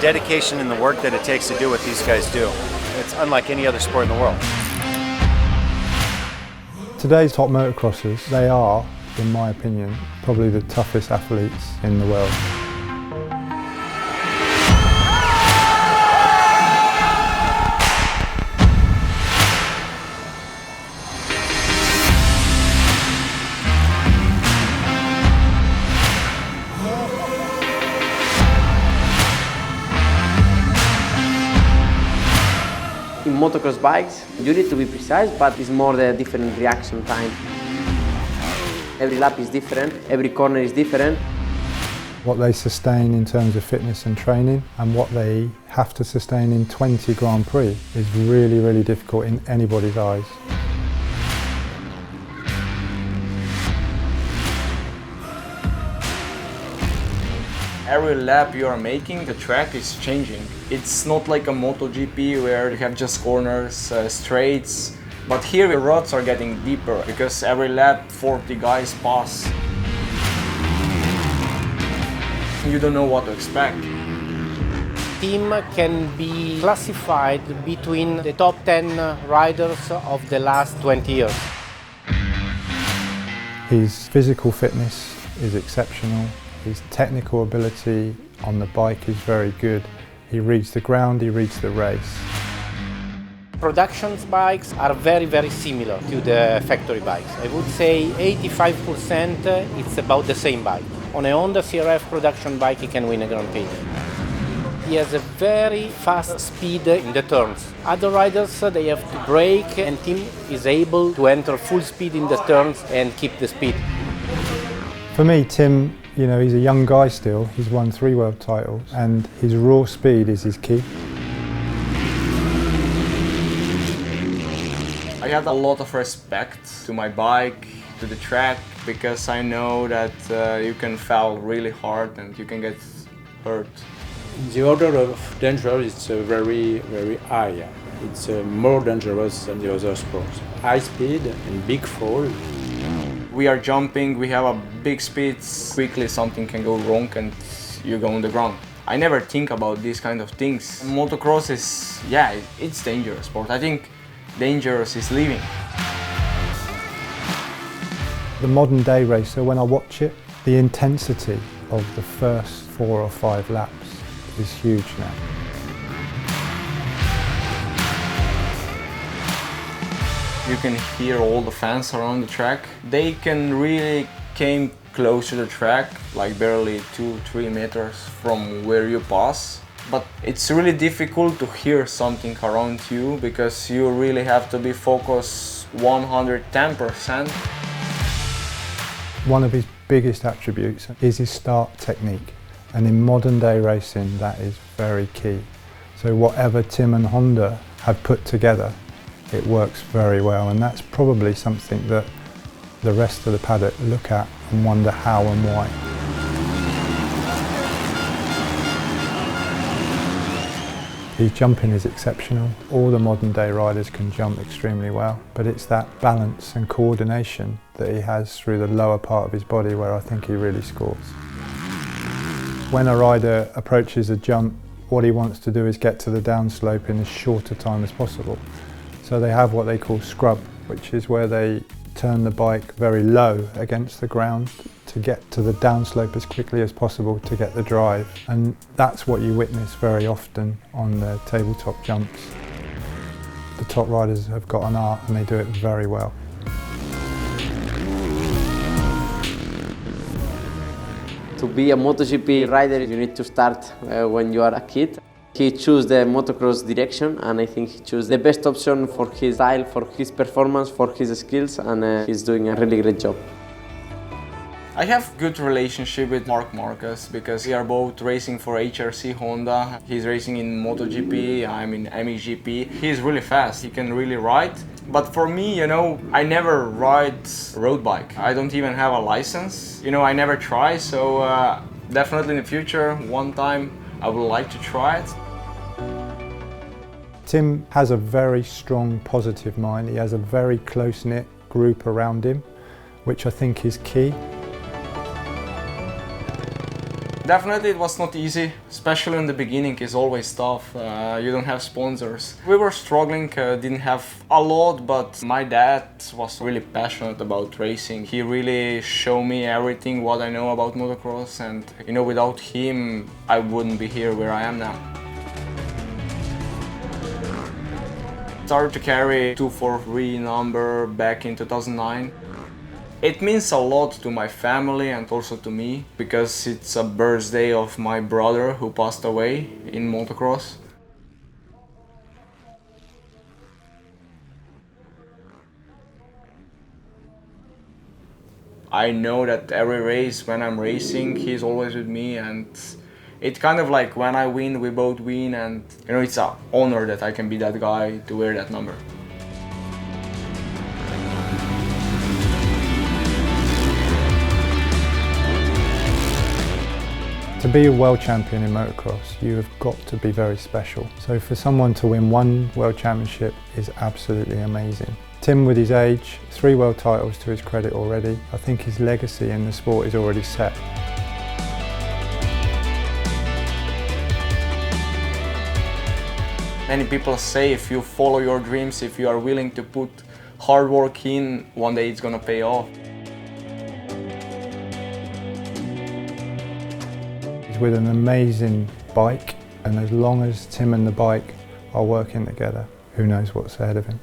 dedication and the work that it takes to do what these guys do. It's unlike any other sport in the world. Today's top motocrossers, they are, in my opinion, probably the toughest athletes in the world. In motocross bikes, you need to be precise, but it's more the different reaction time. Every lap is different, every corner is different. What they sustain in terms of fitness and training and what they have to sustain in 20 Grand Prix is really, really difficult in anybody's eyes. Every lap you are making, the track is changing. It's not like a MotoGP where you have just corners, straights, but here the ruts are getting deeper because every lap 40 guys pass. You don't know what to expect. Team can be classified between the top 10 riders of the last 20 years. His physical fitness is exceptional. His technical ability on the bike is very good. He reads the ground, he reads the race. Production bikes are very, very similar to the factory bikes. I would say 85% it's about the same bike. On a Honda CRF production bike, he can win a Grand Prix. He has a very fast speed in the turns. Other riders, they have to brake, and Tim is able to enter full speed in the turns and keep the speed. For me, Tim, you know, he's a young guy still. He's won 3 world titles and his raw speed is his key. I had a lot of respect to my bike, to the track, because I know that you can fall really hard and you can get hurt. The order of danger is very, very high. It's more dangerous than the other sports. High speed and big fall. We are jumping, we have a big speed, quickly something can go wrong and you go on the ground. I never think about these kind of things. Motocross is, yeah, it's dangerous sport. I think dangerous is living. The modern day racer, when I watch it, the intensity of the first 4 or 5 laps is huge now. You can hear all the fans around the track. They can really came close to the track, like barely 2-3 meters from where you pass. But it's really difficult to hear something around you because you really have to be focused 110%. One of his biggest attributes is his start technique, and in modern day racing that is very key. So whatever Tim and Honda have put together, it works very well, and that's probably something that the rest of the paddock look at and wonder how and why. His jumping is exceptional. All the modern day riders can jump extremely well, but it's that balance and coordination that he has through the lower part of his body where I think he really scores. When a rider approaches a jump, what he wants to do is get to the downslope in as short a time as possible. So they have what they call scrub, which is where they turn the bike very low against the ground to get to the downslope as quickly as possible to get the drive. And that's what you witness very often on the tabletop jumps. The top riders have got an art and they do it very well. To be a MotoGP rider, you need to start when you are a kid. He chose the motocross direction, and I think he chose the best option for his style, for his performance, for his skills, and he's doing a really great job. I have good relationship with Marc Marquez because we are both racing for HRC Honda. He's racing in MotoGP, I'm in MXGP. He's really fast, he can really ride. But for me, you know, I never ride road bike. I don't even have a license. You know, I never try, so definitely in the future, one time, I would like to try it. Tim has a very strong positive mind. He has a very close-knit group around him, which I think is key. Definitely it was not easy, especially in the beginning. It's always tough. You don't have sponsors. We were struggling, didn't have a lot, but my dad was really passionate about racing. He really showed me everything what I know about motocross, and you know, without him I wouldn't be here where I am now. Started to carry 243 number back in 2009. It means a lot to my family and also to me because it's a birthday of my brother who passed away in motocross. I know that every race when I'm racing, he's always with me, and it's kind of like when I win, we both win, and you know, it's an honor that I can be that guy to wear that number. To be a world champion in motocross, you have got to be very special. So for someone to win one world championship is absolutely amazing. Tim, with his age, 3 world titles to his credit already. I think his legacy in the sport is already set. Many people say if you follow your dreams, if you are willing to put hard work in, one day it's gonna pay off. He's with an amazing bike, and as long as Tim and the bike are working together, who knows what's ahead of him.